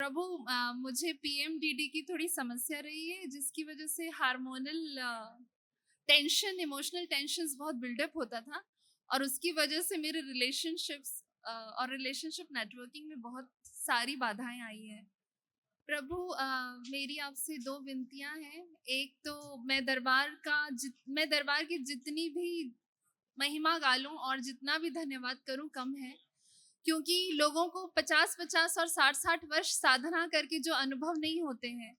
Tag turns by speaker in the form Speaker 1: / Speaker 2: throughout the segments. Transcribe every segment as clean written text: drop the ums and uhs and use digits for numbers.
Speaker 1: प्रभु मुझे पीएमडीडी की थोड़ी समस्या रही है जिसकी वजह से हार्मोनल टेंशन इमोशनल टेंशन्स बहुत बिल्डअप होता था और उसकी वजह से मेरे रिलेशनशिप्स और रिलेशनशिप नेटवर्किंग में बहुत सारी बाधाएं आई हैं। प्रभु मेरी आपसे दो विनतियां हैं। एक तो मैं दरबार की जितनी भी महिमा गालूं और जितना भी धन्यवाद करूं कम है, क्योंकि लोगों को 50-50 और 60-60 वर्ष साधना करके जो अनुभव नहीं होते हैं,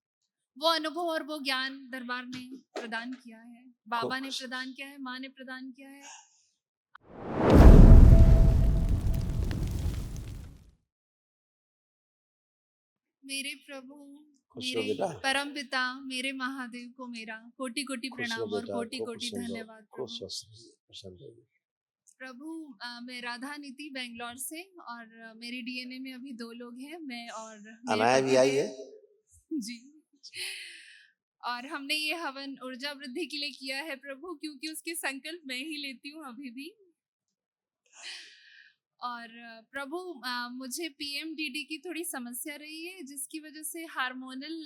Speaker 1: वो अनुभव और वो ज्ञान दरबार ने प्रदान किया है, बाबा ने प्रदान किया है, माँ ने प्रदान किया है। मेरे प्रभु, मेरे परम पिता, मेरे महादेव को मेरा कोटि कोटि प्रणाम और कोटि कोटि धन्यवाद। प्रभु मैं राधा नीति बेंगलोर से, और मेरी डीएनए में अभी दो लोग हैं, मैं और
Speaker 2: अनाया भी आई है
Speaker 1: जी। और हमने ये हवन ऊर्जा वृद्धि के लिए किया है प्रभु, क्योंकि उसके संकल्प मैं ही लेती हूँ अभी भी। और प्रभु मुझे पीएमडीडी की थोड़ी समस्या रही है जिसकी वजह से हार्मोनल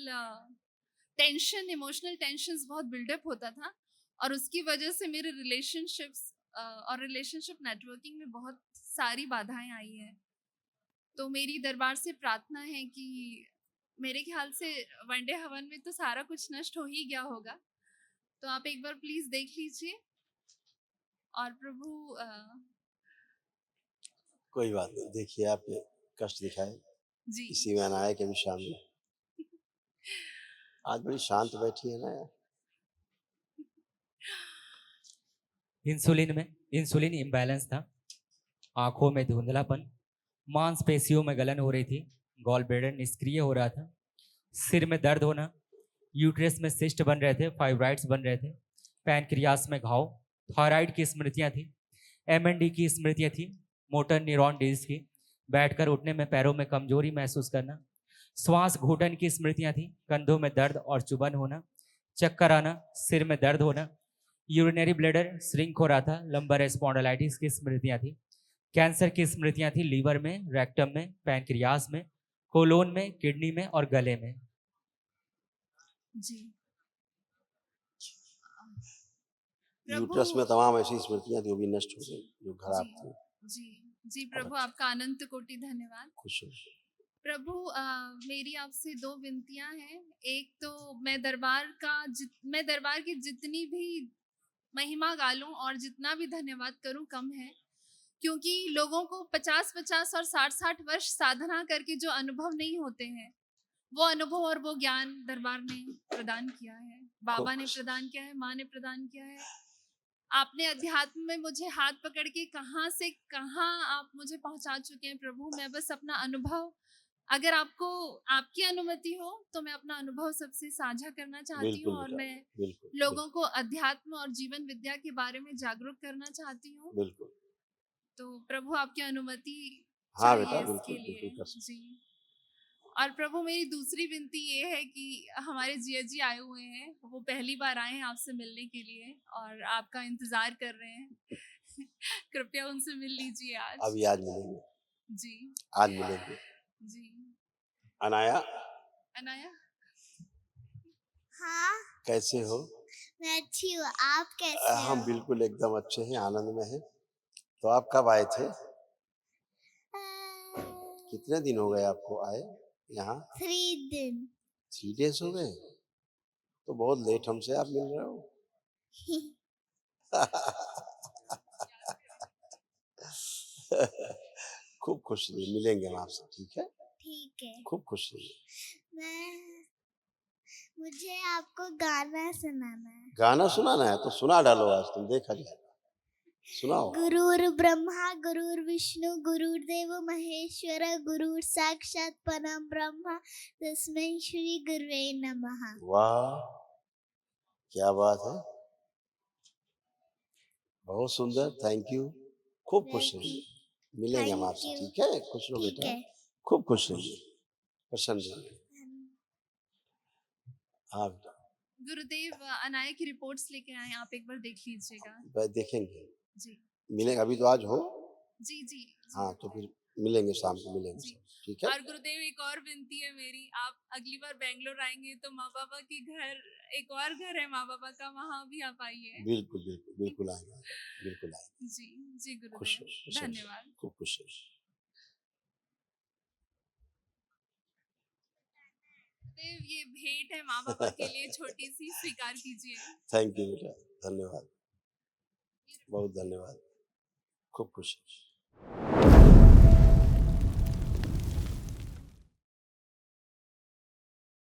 Speaker 1: टेंशन इमोशनल टेंशन्स बहुत बिल्डअप होता था और उसकी वजह से मेरे रिलेशनशिप्स और रिलेशनशिप नेटवर्किंग में बहुत सारी बाधाएं आई हैं। तो मेरी दरबार से प्रार्थना है कि मेरे ख्याल से वनडे हवन में तो सारा कुछ नष्ट हो ही गया होगा, तो आप एक बार प्लीज देख लीजिए। और प्रभु
Speaker 2: कोई बात नहीं, देखिए आप कष्ट दिखाए
Speaker 1: जी
Speaker 2: इसी में अनाया के भी शामिल। आज बड़ी शांत बैठी है ना यार।
Speaker 3: इंसुलिन इम्बैलेंस था, आंखों में धुंधलापन, मांसपेशियों में गलन हो रही थी, गॉल ब्लैडर निष्क्रिय हो रहा था, सिर में दर्द होना, यूट्रस में सिस्ट बन रहे थे, फाइब्राइड्स बन रहे थे, पैनक्रियास में घाव, थायराइड की स्मृतियां थी, एमएनडी की स्मृतियां थी, मोटर न्यूरॉन डिजीज की, बैठकर उठने में पैरों में कमजोरी महसूस करना, श्वास घुटन की स्मृतियां थी, कंधों में दर्द और चुभन होना, चक्कर आना, सिर में दर्द होना, यूरिनरी ब्लैडर श्रिंक हो रहा था, लंबर स्पॉन्डिलाइटिस की स्मृतियां थी, कैंसर की स्मृतियां थी, लीवर में, रेक्टम में, पैनक्रियास में, कोलोन में, किडनी में और गले में।
Speaker 1: जी
Speaker 2: यूट्रस में तमाम ऐसी स्मृतियां थी, वो भी नष्ट हो गई जो खराब थी।
Speaker 1: जी जी प्रभु, आपका अनंत कोटि धन्यवाद।
Speaker 2: खुश हो
Speaker 1: प्रभु मेरी आपसे दो विनतियां हैं। एक तो मैं दरबार की जितनी भी महिमा गालूं और जितना भी धन्यवाद करूं कम है, क्योंकि लोगों को 50-50 और 60-60 वर्ष साधना करके जो अनुभव नहीं होते हैं, वो अनुभव और वो ज्ञान दरबार ने प्रदान किया है, बाबा ने प्रदान किया है, माँ ने प्रदान किया है। आपने अध्यात्म में मुझे हाथ पकड़ के कहाँ से कहाँ आप मुझे पहुंचा चुके हैं प्रभु। मैं बस अपना अनुभव, अगर आपको आपकी अनुमति हो तो मैं अपना अनुभव सबसे साझा करना चाहती हूँ, और मैं लोगों को अध्यात्म और जीवन विद्या के बारे में जागरूक करना चाहती हूँ। तो प्रभु आपकी अनुमति चाहिए इसके लिए। जी। और प्रभु मेरी दूसरी विनती ये है कि हमारे जिया जी आए हुए हैं, वो पहली बार आए हैं आपसे मिलने के लिए और आपका इंतजार कर रहे हैं। कृपया उनसे मिल लीजिए आज।
Speaker 2: अभी आज मिलेंगे।
Speaker 1: जी
Speaker 2: आज मिलेंगे।
Speaker 1: जी।
Speaker 2: अनाया,
Speaker 1: अनाया
Speaker 4: हाँ
Speaker 2: कैसे हो?
Speaker 4: मैं अच्छी हूँ, आप कैसे हो?
Speaker 2: हम बिल्कुल एकदम अच्छे हैं, आनंद में हैं। तो आप कब आए थे? कितने दिन हो गए आपको आए यहाँ?
Speaker 4: 3 दिन।
Speaker 2: 3 days हो गए? तो बहुत लेट हमसे आप मिल रहे हो। खूब खुश रहिए, मिलेंगे हम आपसे, ठीक है?
Speaker 4: ठीक है।
Speaker 2: खूब खुश रहिए।
Speaker 4: मुझे आपको गाना सुनाना है।
Speaker 2: गाना सुनाना है तो सुना डालो, आज तुम देखा जाएगा। सुनाओ।
Speaker 4: गुरुर् ब्रह्मा गुरुर् विष्णु गुरुर्देव महेश्वर गुरुर् साक्षात परम ब्रह्म तस्मै श्री गुरुवे नमः।
Speaker 2: वाह, क्या बात है, बहुत सुंदर, थैंक यू। खूब खुश रहिए, मिलेंगे हम आपसे, ठीक है? खुश रहो बेटा, खूब खुश रहिए, प्रसन्न रहिए। हाँ
Speaker 1: गुरुदेव अनाया की रिपोर्ट्स लेके आए, आप एक बार देख लीजिएगा।
Speaker 2: देखेंगे
Speaker 1: जी।
Speaker 2: मिलेंगे, अभी तो आज हो।
Speaker 1: जी जी, जी।
Speaker 2: हाँ तो फिर मिलेंगे शाम को मिलेंगे
Speaker 1: जी।
Speaker 2: सब, ठीक है।
Speaker 1: और गुरुदेव एक और विनती है मेरी, आप अगली बार बेंगलोर आएंगे तो माँ बाबा की घर, एक और घर है माँ बाबा का, वहाँ भी आप आइए।
Speaker 2: बिल्कुल बिल्कुल बिल्कुल आएंगे, बिल्कुल आएंगे।
Speaker 1: जी जी
Speaker 2: खुश
Speaker 1: गुरुदेव,
Speaker 2: रहो, खुश रहो,
Speaker 1: धन्यवाद।
Speaker 2: खूब खुश रहो।
Speaker 1: गुरुदेव ये भेंट है माँ बाबा के लिए, छोटी सी, स्वीकार कीजिए।
Speaker 2: थैंक यू बेटा, धन्यवाद, बहुत धन्यवाद, खूब खुश रहो।